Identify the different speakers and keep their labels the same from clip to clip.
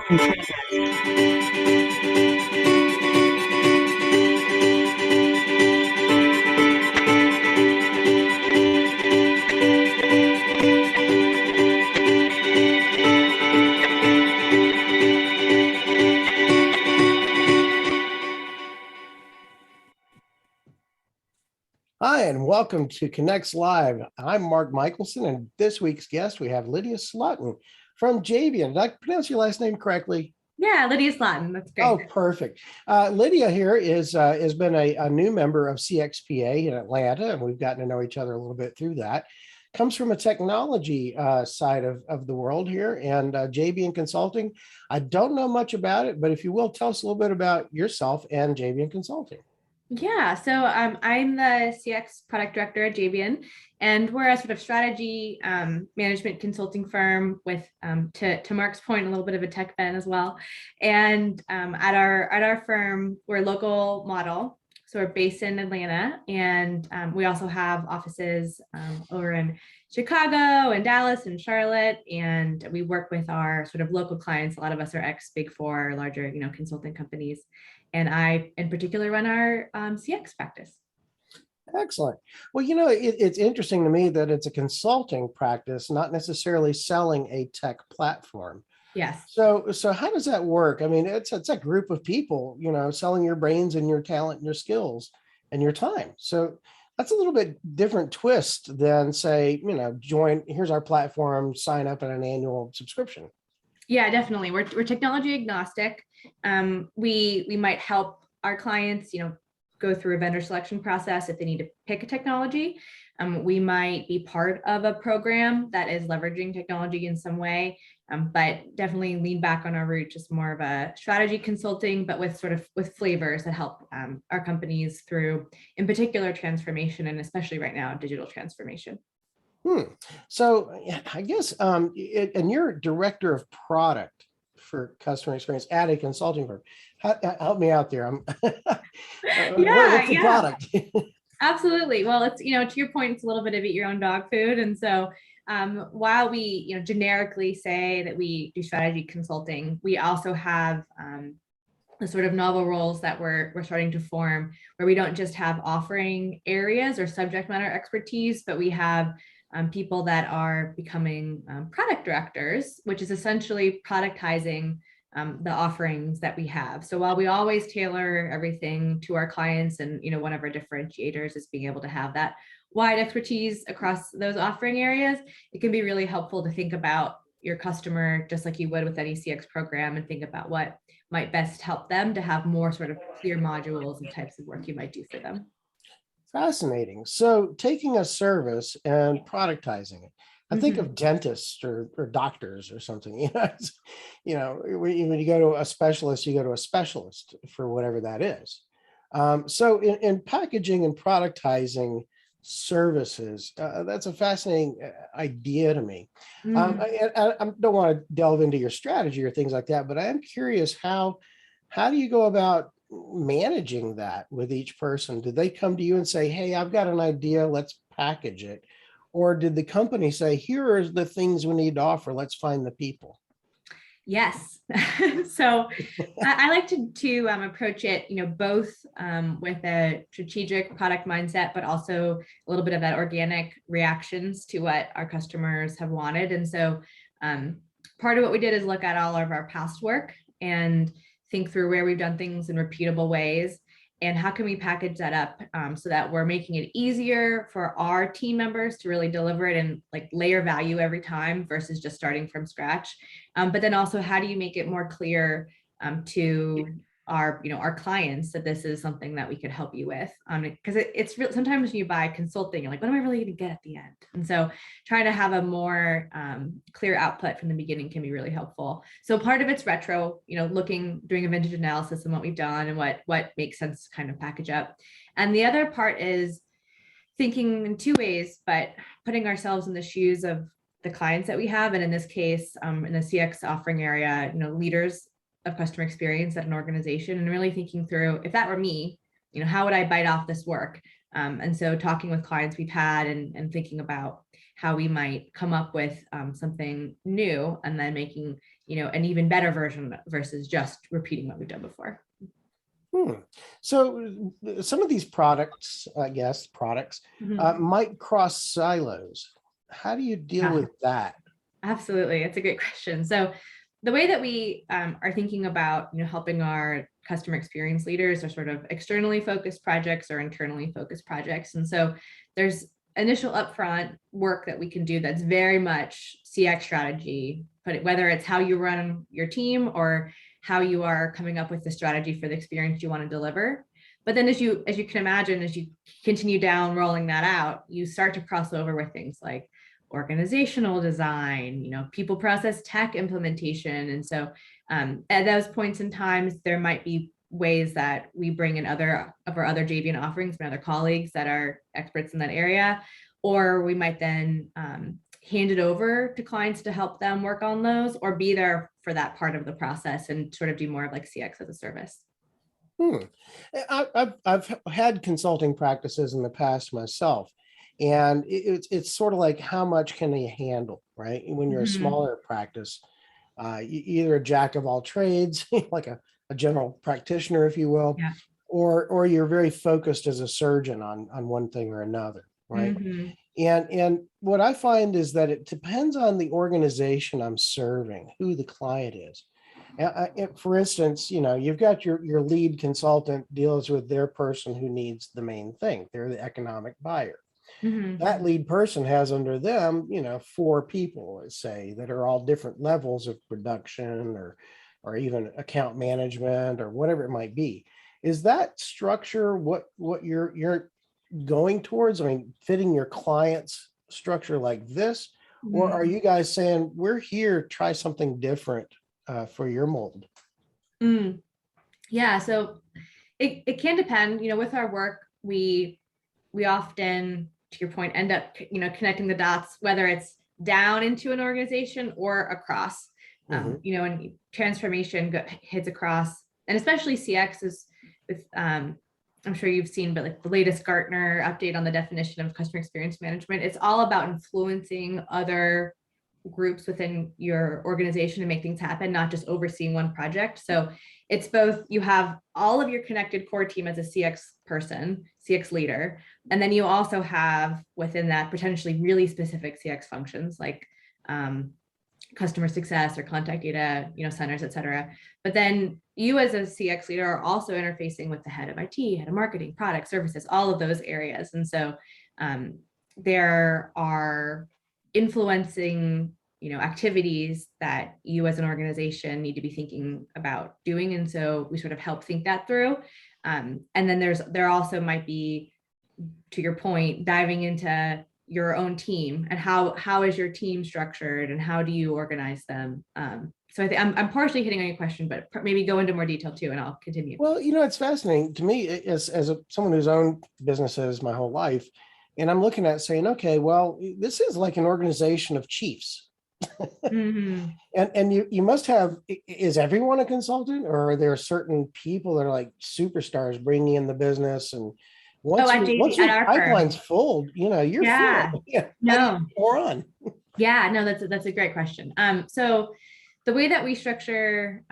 Speaker 1: Hi, and welcome to Connects Live. I'm Mark Michelson, and this week's guest, we have Lydia Slotten from Jabian. Did I pronounce your last name correctly?
Speaker 2: Yeah, Lydia Slotten. That's great.
Speaker 1: Oh, perfect. Lydia here has been a new member of CXPA in Atlanta, and we've gotten to know each other a little bit through that. Comes from a technology side of the world here, and Jabian Consulting. I don't know much about it, but if you will, tell us a little bit about yourself and Jabian Consulting.
Speaker 2: Yeah, so I'm the CX product director at Jabian, and we're a sort of strategy management consulting firm with, to Mark's point, a little bit of a tech bent as well. And at our firm, we're a local model, so we're based in Atlanta, and we also have offices over in Chicago and Dallas and Charlotte, and we work with our sort of local clients. A lot of us are ex Big Four, larger, consulting companies. And I, in particular, run our CX practice.
Speaker 1: Excellent. Well, it's interesting to me that it's a consulting practice, not necessarily selling a tech platform.
Speaker 2: Yes.
Speaker 1: So how does that work? I mean, it's a group of people, selling your brains and your talent and your skills and your time. So that's a little bit different twist than say, here's our platform, sign up at an annual subscription.
Speaker 2: Yeah, definitely. We're technology agnostic. We might help our clients, go through a vendor selection process if they need to pick a technology. We might be part of a program that is leveraging technology in some way, but definitely lean back on our route, just more of a strategy consulting, but with flavors that help our companies through, in particular, transformation, and especially right now, digital transformation.
Speaker 1: So I guess, and you're director of product for customer experience at a consulting firm. Help me out there. What's the product?
Speaker 2: Absolutely. Well, it's, to your point, it's a little bit of eat your own dog food. And so while we, generically say that we do strategy consulting, we also have the sort of novel roles that we're starting to form, where we don't just have offering areas or subject matter expertise, but we have people that are becoming product directors, which is essentially productizing the offerings that we have. So while we always tailor everything to our clients, and one of our differentiators is being able to have that wide expertise across those offering areas, it can be really helpful to think about your customer just like you would with any CX program, and think about what might best help them to have more sort of clear modules and types of work you might do for them.
Speaker 1: Fascinating. So taking a service and productizing it. I think of dentists or doctors or something. When you go to a specialist, you go to a specialist for whatever that is. So in packaging and productizing services, that's a fascinating idea to me. I don't want to delve into your strategy or things like that, but I am curious how do you go about managing that with each person? Did they come to you and say, hey, I've got an idea, let's package it? Or did the company say, here are the things we need to offer, let's find the people?
Speaker 2: Yes. So I like to approach it, both with a strategic product mindset, but also a little bit of that organic reactions to what our customers have wanted. And so part of what we did is look at all of our past work and think through where we've done things in repeatable ways, and how can we package that up so that we're making it easier for our team members to really deliver it and like layer value every time versus just starting from scratch. But then also, how do you make it more clear to our clients that this is something that we could help you with? Because it's real. Sometimes when you buy consulting, you're like, what am I really going to get at the end? And so trying to have a more clear output from the beginning can be really helpful. So part of it's retro, doing a vintage analysis on what we've done and what makes sense to kind of package up. And the other part is thinking in two ways, but putting ourselves in the shoes of the clients that we have. And in this case, in the CX offering area, leaders of customer experience at an organization, and really thinking through, if that were me, how would I bite off this work? And so talking with clients we've had and thinking about how we might come up with something new, and then making an even better version versus just repeating what we've done before.
Speaker 1: So some of these products, might cross silos. How do you deal with that?
Speaker 2: Absolutely. It's a great question. So the way that we are thinking about, helping our customer experience leaders are sort of externally focused projects or internally focused projects. And so there's initial upfront work that we can do that's very much CX strategy, but whether it's how you run your team or how you are coming up with the strategy for the experience you want to deliver. But then as you can imagine, as you continue down rolling that out, you start to cross over with things like organizational design, people process tech implementation. And so at those points in times, there might be ways that we bring in other of our other Jabian offerings from other colleagues that are experts in that area, or we might then hand it over to clients to help them work on those, or be there for that part of the process and sort of do more of like CX as a service.
Speaker 1: I've had consulting practices in the past myself, and it's sort of like, how much can you handle, right? When you're a smaller practice, either a jack of all trades, like a general practitioner, if you will,
Speaker 2: Yeah.
Speaker 1: or you're very focused as a surgeon on one thing or another, right? And what I find is that it depends on the organization I'm serving, who the client is. For instance, you've got your lead consultant deals with their person who needs the main thing. They're the economic buyer. That lead person has under them, 4 people, let's say, that are all different levels of production or even account management or whatever it might be. Is that structure what you're going towards? I mean, fitting your client's structure like this, or are you guys saying, we're here, try something different for your mold?
Speaker 2: Yeah, so it can depend. With our work, we often, to your point, end up connecting the dots, whether it's down into an organization or across. And transformation hits across, and especially CX is with I'm sure you've seen, but like the latest Gartner update on the definition of customer experience management, it's all about influencing other groups within your organization to make things happen, not just overseeing one project. So it's both, you have all of your connected core team as a CX person, CX leader, and then you also have within that potentially really specific CX functions like customer success or contact data, centers, et cetera. But then you as a CX leader are also interfacing with the head of IT, head of marketing, product, services, all of those areas. And so there are influencing, activities that you as an organization need to be thinking about doing. And so we sort of help think that through. And then there also might be, to your point, diving into your own team and how is your team structured and how do you organize them? So I think I'm partially hitting on your question, but maybe go into more detail too, and I'll continue.
Speaker 1: Well, it's fascinating to me as someone who's owned businesses my whole life, and I'm looking at saying, okay, well, this is like an organization of chiefs. And you must have, is everyone a consultant, or are there certain people that are like superstars bringing in the business? And once your pipeline's full, you're full. Yeah.
Speaker 2: No.
Speaker 1: More on.
Speaker 2: Yeah, no, that's a great question. So the way that we structure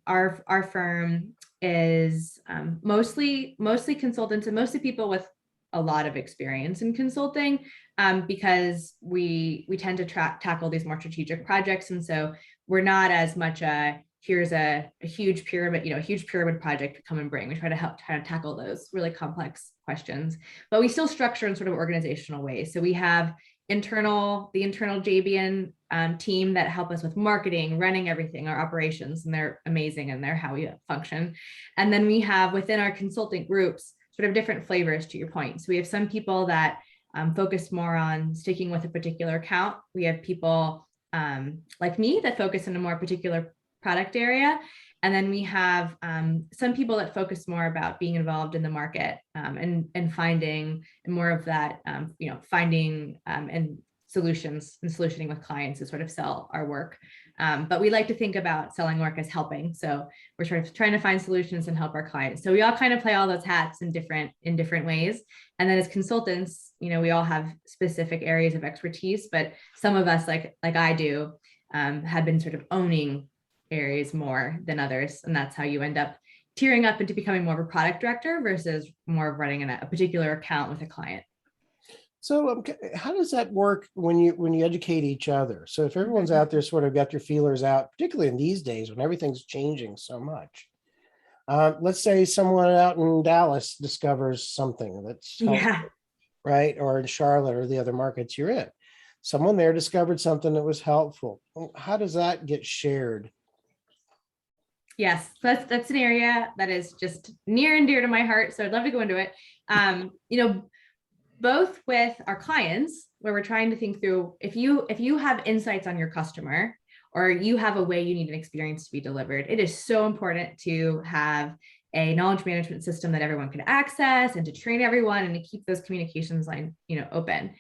Speaker 2: our firm is mostly consultants and mostly people with a lot of experience in consulting, because we tend to tackle these more strategic projects. And so we're not as much here's a huge pyramid project to come and bring. We try to tackle those really complex questions, but we still structure in sort of organizational ways. So we have the internal Jabian team that help us with marketing, running everything, our operations, and they're amazing and they're how we function. And then we have within our consulting groups sort of different flavors, to your point. So we have some people that focus more on sticking with a particular account. We have people like me that focus in a more particular product area. And then we have some people that focus more about being involved in the market and finding more of that, finding and solutioning with clients to sort of sell our work. But we like to think about selling work as helping. So we're trying to find solutions and help our clients. So we all kind of play all those hats in different ways. And then as consultants, we all have specific areas of expertise, but some of us, like I do, had been sort of owning areas more than others. And that's how you end up tiering up into becoming more of a product director versus more of running a particular account with a client.
Speaker 1: So how does that work when you educate each other? So if everyone's out there sort of got their feelers out, particularly in these days when everything's changing so much, let's say someone out in Dallas discovers something that's helpful, right? Or in Charlotte or the other markets you're in. Someone there discovered something that was helpful. How does that get shared?
Speaker 2: Yes, that's an area that is just near and dear to my heart. So I'd love to go into it. Both with our clients, where we're trying to think through, if you have insights on your customer, or you have a way you need an experience to be delivered, it is so important to have a knowledge management system that everyone can access, and to train everyone, and to keep those communications line, open.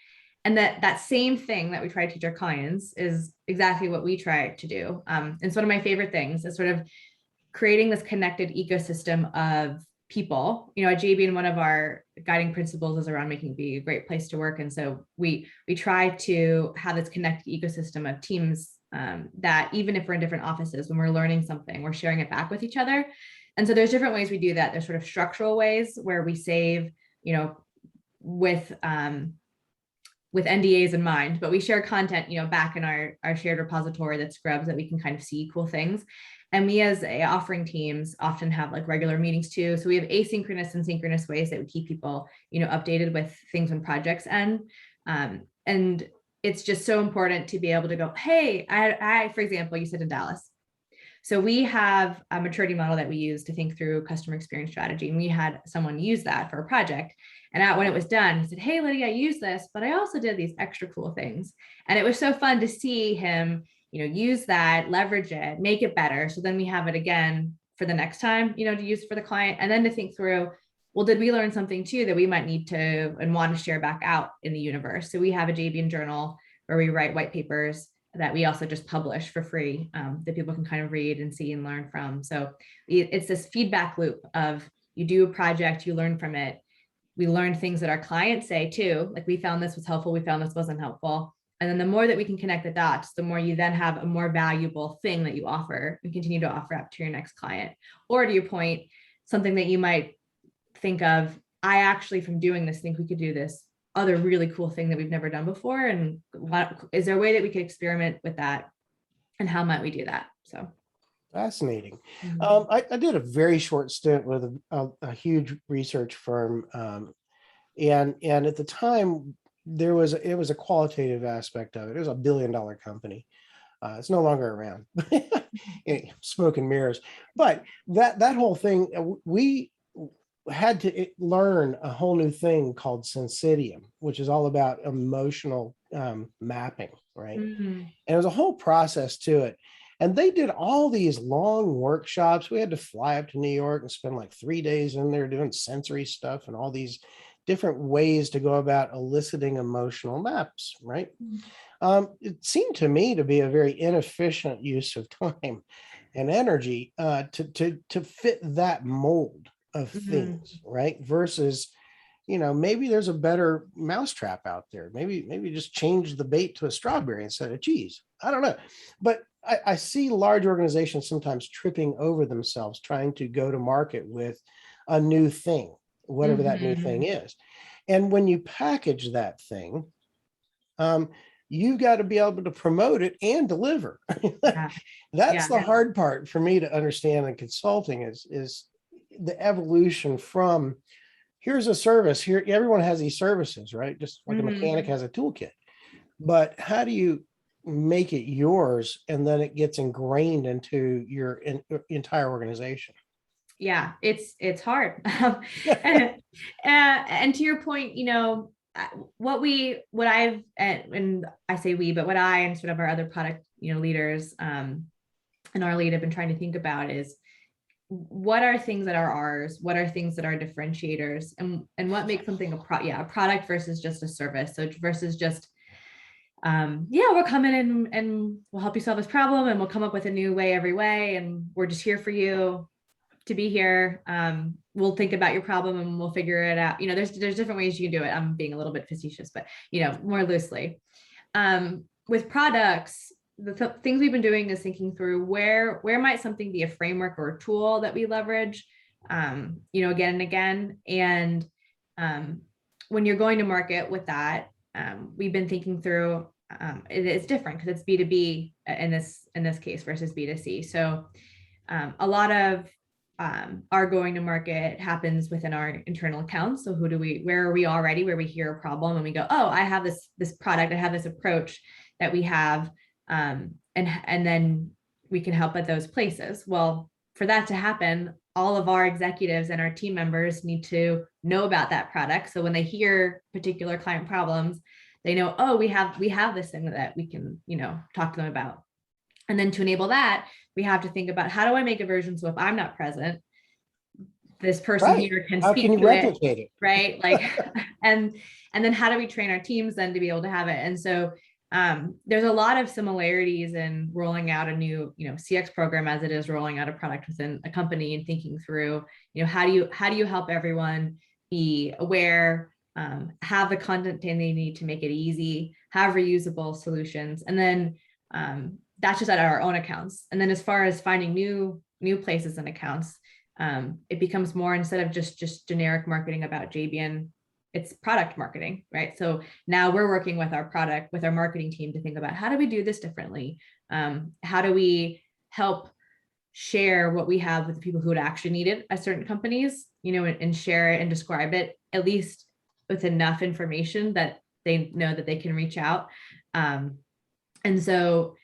Speaker 2: And that same thing that we try to teach our clients is exactly what we try to do. And so one of my favorite things is sort of creating this connected ecosystem of people. At Jabian, one of our guiding principles is around making it be a great place to work. And so we try to have this connected ecosystem of teams that even if we're in different offices, when we're learning something, we're sharing it back with each other. And so there's different ways we do that. There's sort of structural ways where we save, with NDAs in mind, but we share content, back in our shared repository that scrubs that we can kind of see cool things. And we as offering teams often have like regular meetings too. So we have asynchronous and synchronous ways that we keep people, updated with things when projects end. And it's just so important to be able to go, hey, I, for example, you said in Dallas. So we have a maturity model that we use to think through customer experience strategy. And we had someone use that for a project. And when it was done, he said, hey, Lydia, I used this, but I also did these extra cool things. And it was so fun to see him, use that, leverage it, make it better. So then we have it again for the next time, to use for the client. And then to think through, well, did we learn something too that we might need to and want to share back out in the universe? So we have a Jabian journal where we write white papers that we also just publish for free, that people can kind of read and see and learn from. So it's this feedback loop of, you do a project, you learn from it. We learn things that our clients say too, like we found this was helpful, we found this wasn't helpful. And then the more that we can connect the dots, the more you then have a more valuable thing that you offer and continue to offer up to your next client. Or to your point, something that you might think of, I actually, from doing this, think we could do this other really cool thing that we've never done before. And is there a way that we could experiment with that? And how might we do that? So
Speaker 1: fascinating. I did a very short stint with a huge research firm. And at the time, it was a qualitative aspect of it. It was $1 billion company. It's no longer around. Smoke and mirrors. But that whole thing, we had to learn a whole new thing called Sensidium, which is all about emotional mapping, right? And it was a whole process to it. And they did all these long workshops. We had to fly up to New York and spend like 3 days in there doing sensory stuff and all these different ways to go about eliciting emotional maps, right? It seemed to me to be a very inefficient use of time and energy to fit that mold of things, right? Versus, maybe there's a better mousetrap out there. Maybe just change the bait to a strawberry instead of cheese. I don't know. But I see large organizations sometimes tripping over themselves trying to go to market with a new thing, whatever that new thing is. And when you package that thing, you got to be able to promote it and deliver. That's the hard part for me to understand in consulting is the evolution from, here's a service, here everyone has these services, right? Just like a mechanic has a toolkit. But how do you make it yours and then it gets ingrained into your entire organization?
Speaker 2: Yeah, it's hard. And to your point, what I've, and I say we, but what I and sort of our other product, leaders and our lead have been trying to think about is, what are things that are ours? What are things that are differentiators? And what makes something a product versus just a service? So versus just, we'll come in and we'll help you solve this problem and we'll come up with a new way every way. And we're just here for you to be here. We'll think about your problem and we'll figure it out. There's different ways you can do it. I'm being a little bit facetious, but more loosely. With products, things we've been doing is thinking through where might something be a framework or a tool that we leverage, again and again. And when you're going to market with that, we've been thinking through, it's different because it's B2B in this case versus B2C. So a lot of our going to market happens within our internal accounts. So where are we already, where we hear a problem and we go, oh, I have this product, I have this approach that we have, and then we can help at those places. Well, for that to happen, all of our executives and our team members need to know about that product. So when they hear particular client problems, they know, oh, we have this thing that we can, talk to them about. And then to enable that, we have to think about, how do I make a version so if I'm not present, this person here can
Speaker 1: how
Speaker 2: speak
Speaker 1: can you
Speaker 2: to
Speaker 1: replicate it?
Speaker 2: Right? Like, and then how do we train our teams then to be able to have it? And so there's a lot of similarities in rolling out a new, CX program as it is rolling out a product within a company, and thinking through, how do you help everyone be aware, have the content they need to make it easy, have reusable solutions, and then that's just at our own accounts. And then as far as finding new places and accounts, it becomes more, instead of just generic marketing about Jabian, it's product marketing, right? So now we're working with our marketing team to think about, how do we do this differently? How do we help share what we have with the people who would actually need it at certain companies, and share it and describe it, at least with enough information that they know that they can reach out. And so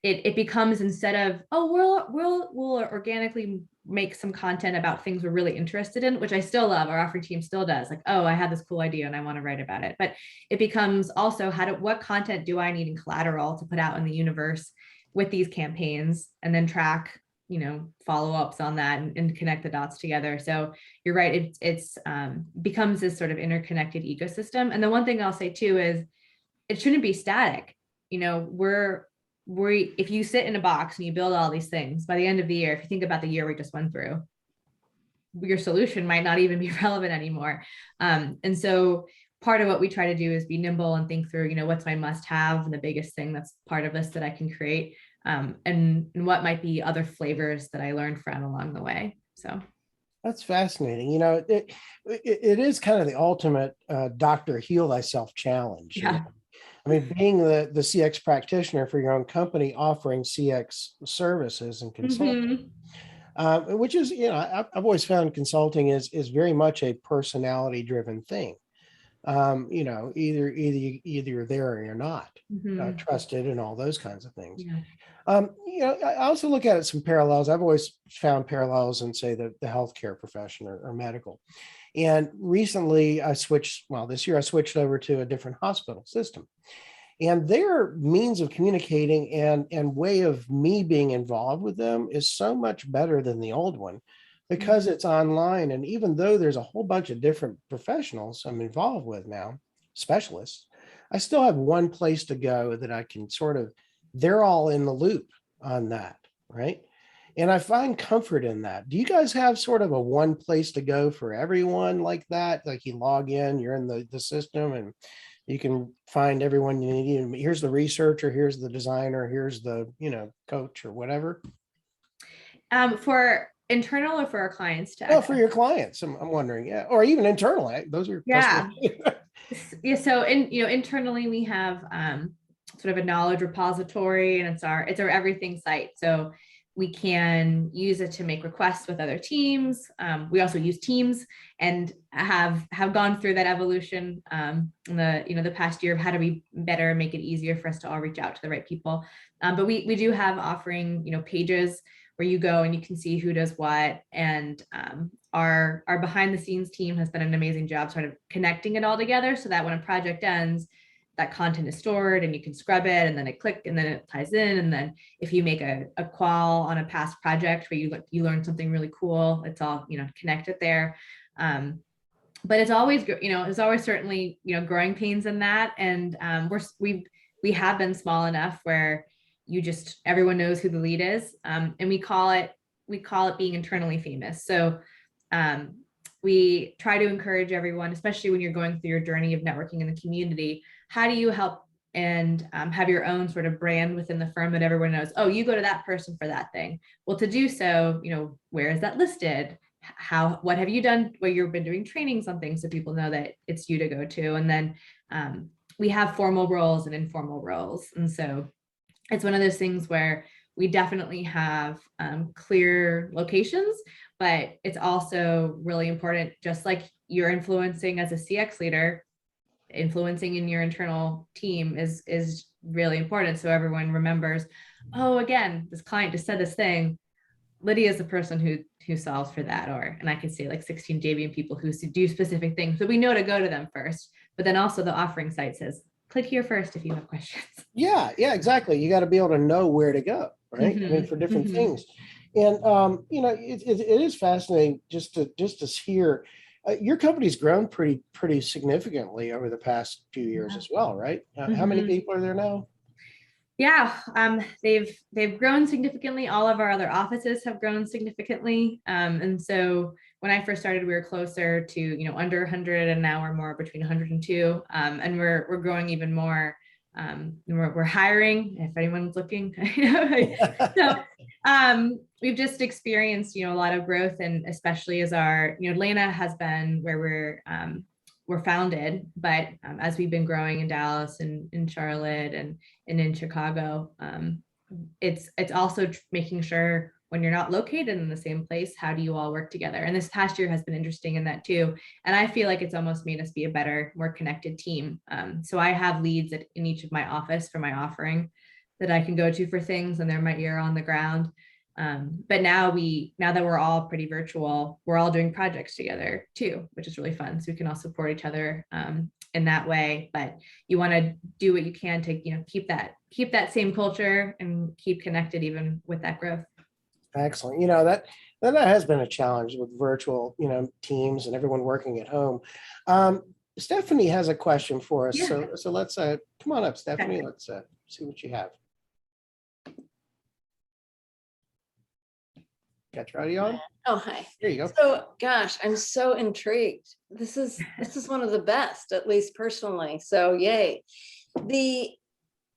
Speaker 2: it becomes, instead of, oh, we'll organically make some content about things we're really interested in, which I still love, our offering team still does, like, oh, I have this cool idea and I want to write about it. But it becomes also, what content do I need in collateral to put out in the universe with these campaigns, and then track, follow-ups on that and connect the dots together. So you're right, it's becomes this sort of interconnected ecosystem. And the one thing I'll say too is, it shouldn't be static. If you sit in a box and you build all these things, by the end of the year, if you think about the year we just went through, your solution might not even be relevant anymore. And so part of what we try to do is be nimble and think through, what's my must have and the biggest thing that's part of this that I can create, and what might be other flavors that I learned from along the way. So
Speaker 1: that's fascinating. It is kind of the ultimate Dr. Heal Thyself challenge.
Speaker 2: yeah.
Speaker 1: I mean, being the CX practitioner for your own company, offering CX services and consulting, which is, I've always found consulting is very much a personality driven thing. Either you're there or you're not, trusted and all those kinds of things.
Speaker 2: Yeah.
Speaker 1: I also look at it some parallels. I've always found parallels in, say, the healthcare profession or medical. And recently this year I switched over to a different hospital system. And their means of communicating and way of me being involved with them is so much better than the old one, because it's online. And even though there's a whole bunch of different professionals I'm involved with now, specialists, I still have one place to go that I can they're all in the loop on that, right? And I find comfort in that. Do you guys have sort of a one place to go for everyone like that? Like, you log in, you're in the system, and you can find everyone you need. Here's the researcher, here's the designer, here's the, coach or whatever.
Speaker 2: For internal or for our clients to
Speaker 1: access? For your clients, I'm wondering, yeah, or even internal. Those are
Speaker 2: customers. Yeah. So internally we have sort of a knowledge repository, and it's our everything site. So we can use it to make requests with other teams. We also use Teams, and have gone through that evolution in the past year of how do we better make it easier for us to all reach out to the right people. But we do have offering pages where you go and you can see who does what. And our behind the scenes team has done an amazing job sort of connecting it all together, so that when a project ends, that content is stored and you can scrub it, and then it click and then it ties in. And then if you make a qual on a past project where you learn something really cool, it's all connected there. But it's always there's always certainly growing pains in that. And we have been small enough where everyone knows who the lead is, and we call it being internally famous. So we try to encourage everyone, especially when you're going through your journey of networking in the community, how do you help have your own sort of brand within the firm that everyone knows, oh, you go to that person for that thing. Well, to do so, where is that listed? What have you done where you've been doing trainings on things so people know that it's you to go to? And then we have formal roles and informal roles. And so it's one of those things where we definitely have clear locations, but it's also really important, just like you're influencing as a CX leader, influencing in your internal team is really important. So everyone remembers, oh, again, this client just said this thing. Lydia is the person who solves for that, and I can say like 16 Jabian people who do specific things. So we know to go to them first, but then also the offering site says, click here first if you have questions.
Speaker 1: Yeah, exactly. You got to be able to know where to go, right? I mean, for different things. And it is fascinating just to hear. Your company's grown pretty significantly over the past few years as well, right? How many people are there now?
Speaker 2: Yeah, they've grown significantly. All of our other offices have grown significantly. And so when I first started, we were closer to, under 100, and now we're more between 102. And we're growing even more. We're hiring if anyone's looking. So we've just experienced, a lot of growth, and especially as our, Atlanta has been where we're founded, but as we've been growing in Dallas and in Charlotte and in Chicago, it's also making sure when you're not located in the same place, how do you all work together? And this past year has been interesting in that too. And I feel like it's almost made us be a better, more connected team. So I have leads in each of my office for my offering that I can go to for things, and they're my ear on the ground. But now that we're all pretty virtual, we're all doing projects together too, which is really fun. So we can all support each other in that way. But you want to do what you can to keep that same culture and keep connected even with that growth.
Speaker 1: Excellent. That has been a challenge with virtual teams and everyone working at home. Stephanie has a question for us.
Speaker 2: Yeah.
Speaker 1: So let's come on up, Stephanie. Okay. Let's see what you have. Got your audio on?
Speaker 3: Oh, hi.
Speaker 1: There you go.
Speaker 3: So, gosh, I'm so intrigued. This is one of the best, at least personally. So, yay.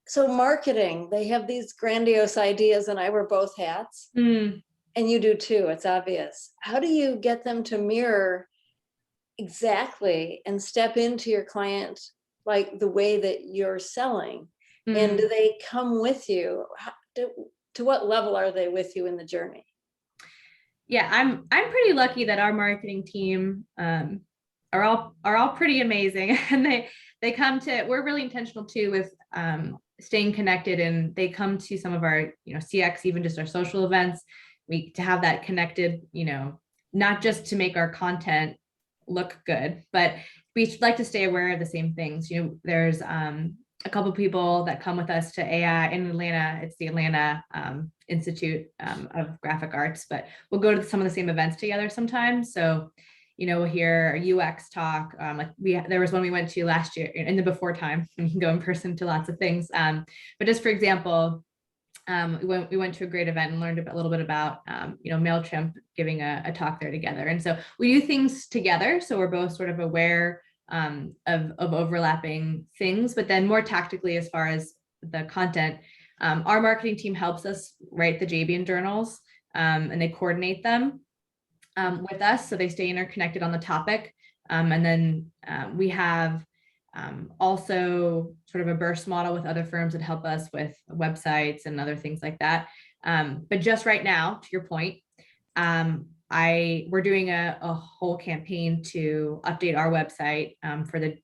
Speaker 3: So marketing, they have these grandiose ideas, and I wear both hats. And you do too, it's obvious. How do you get them to mirror exactly and step into your client like the way that you're selling? And do they come with you? To what level are they with you in the journey?
Speaker 2: Yeah, I'm pretty lucky that our marketing team are all pretty amazing, and they come to. We're really intentional too with staying connected, and they come to some of our CX, even just our social events. To have that connected, not just to make our content look good, but we like to stay aware of the same things. There's a couple of people that come with us to AI in Atlanta. It's the Atlanta Institute of Graphic Arts, but we'll go to some of the same events together sometimes. So, we'll hear a UX talk. There was one we went to last year in the before time, and you can go in person to lots of things. But just for example, we went to a great event and learned a little bit about, MailChimp giving a talk there together. And so we do things together. So we're both sort of aware of overlapping things, but then more tactically, as far as the content, our marketing team helps us write the Jabian journals, and they coordinate them with us, so they stay interconnected on the topic. And then we have also sort of a burst model with other firms that help us with websites and other things like that. But just right now, to your point, we're doing a whole campaign to update our website for the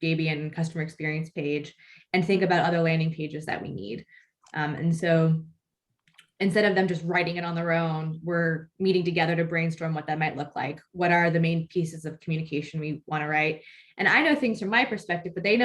Speaker 2: Jabian customer experience page, and think about other landing pages that we need. And so instead of them just writing it on their own, we're meeting together to brainstorm what that might look like. What are the main pieces of communication we want to write? And I know things from my perspective, but they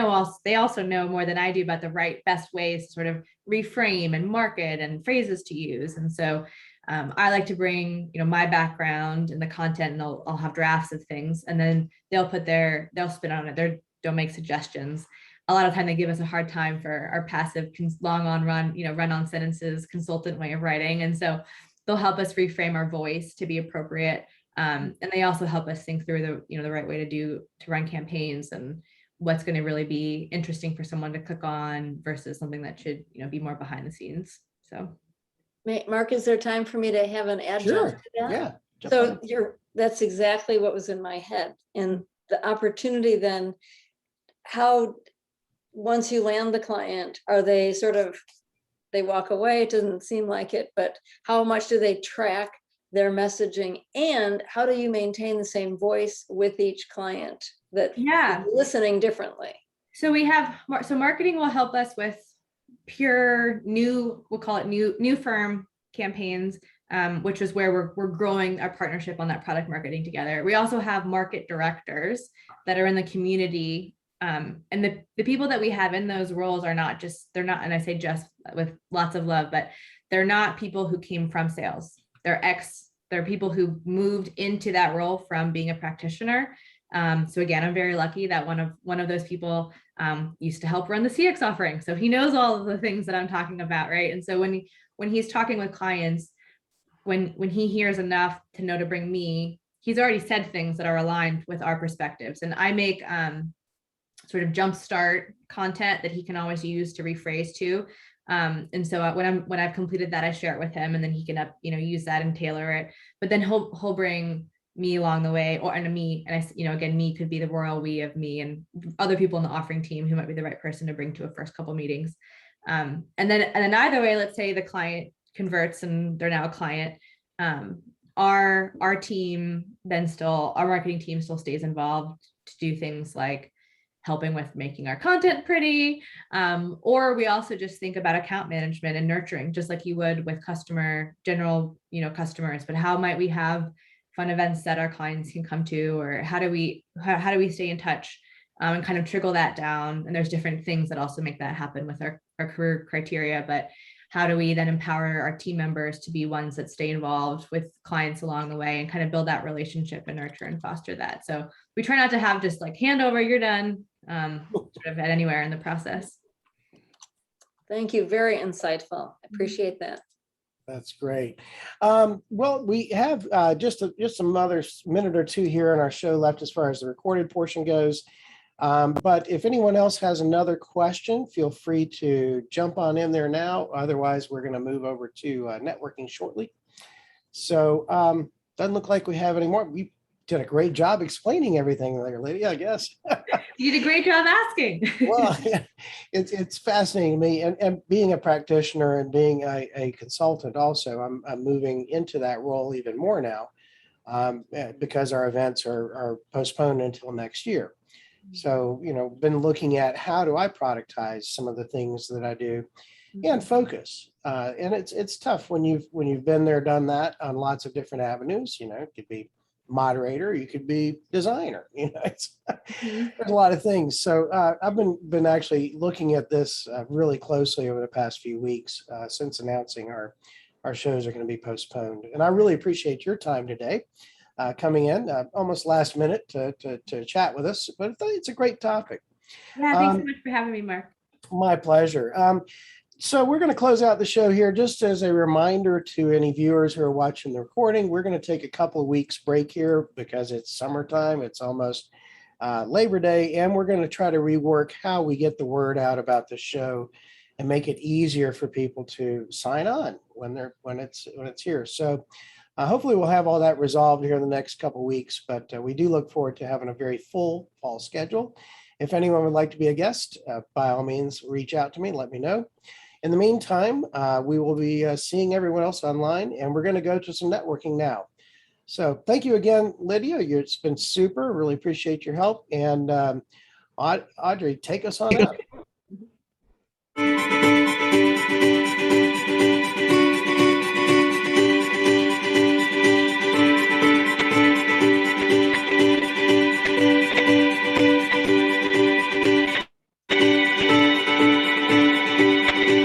Speaker 2: also know more than I do about the best ways to sort of reframe and market and phrases to use. And so I like to bring, my background in the content, and I'll have drafts of things, and then they'll spin on it. They'll make suggestions. A lot of time they give us a hard time for our passive run-on sentences consultant way of writing. And so they'll help us reframe our voice to be appropriate. And they also help us think through the right way to run campaigns. And what's going to really be interesting for someone to click on versus something that should, be more behind the scenes. So,
Speaker 3: Mark, is there time for me to have an adjunct to that?
Speaker 1: Yeah.
Speaker 3: So that's exactly what was in my head. And the opportunity then, how, once you land the client, are they they walk away? It doesn't seem like it, but how much do they track their messaging, and how do you maintain the same voice with each client that is listening differently?
Speaker 2: So marketing will help us with pure new, we'll call it new firm campaigns, which is where we're growing our partnership on that product marketing together. We also have market directors that are in the community. And the people that we have in those roles are they're not, and I say just with lots of love, but they're not people who came from sales. They're people who moved into that role from being a practitioner. So again, I'm very lucky that one of those people used to help run the CX offering. So he knows all of the things that I'm talking about, right? And so when he's talking with clients, when he hears enough to know to bring me, he's already said things that are aligned with our perspectives. And I make sort of jumpstart content that he can always use to rephrase to. And so when I've completed that, I share it with him, and then he can use that and tailor it. But then he'll bring me along the way, and I again, me could be the royal we of me and other people in the offering team who might be the right person to bring to a first couple meetings. And then either way, let's say the client converts and they're now a client. Our team then our marketing team still stays involved to do things like helping with making our content pretty, or we also just think about account management and nurturing, just like you would with general customers. But how might we have fun events that our clients can come to, or how do we stay in touch, and kind of trickle that down? And there's different things that also make that happen with our career criteria. But how do we then empower our team members to be ones that stay involved with clients along the way and kind of build that relationship and nurture and foster that? So we try not to have just like hand over, you're done, sort of at anywhere in the process.
Speaker 3: Thank you. Very insightful. I appreciate that.
Speaker 1: That's great. Well, we have just some other minute or two here in our show left as far as the recorded portion goes. But if anyone else has another question, feel free to jump on in there now. Otherwise, we're going to move over to networking shortly. So doesn't look like we have any more. We did a great job explaining everything there, Lydia, I guess.
Speaker 2: You did a great job asking.
Speaker 1: Well, yeah, it's fascinating to me, and being a practitioner and being a consultant also, I'm moving into that role even more now, because our events are postponed until next year. So, been looking at how do I productize some of the things that I do and focus. And it's tough when you've been there, done that on lots of different avenues. It could be moderator, you could be designer, there's a lot of things. So I've been actually looking at this really closely over the past few weeks since announcing our shows are going to be postponed. And I really appreciate your time today. Coming in almost last minute to chat with us, but it's a great topic.
Speaker 2: Yeah, thanks so much for having me, Mark.
Speaker 1: My pleasure. So we're going to close out the show here. Just as a reminder to any viewers who are watching the recording, we're going to take a couple of weeks break here because it's summertime. It's almost Labor Day, and we're going to try to rework how we get the word out about the show and make it easier for people to sign on when it's here. So hopefully we'll have all that resolved here in the next couple of weeks, but we do look forward to having a very full fall schedule. If anyone would like to be a guest, by all means, reach out to me, let me know. In the meantime, we will be seeing everyone else online, and we're going to go to some networking now. So thank you again, Lydia. It's been super. Really appreciate your help. And Audrey, take us on out.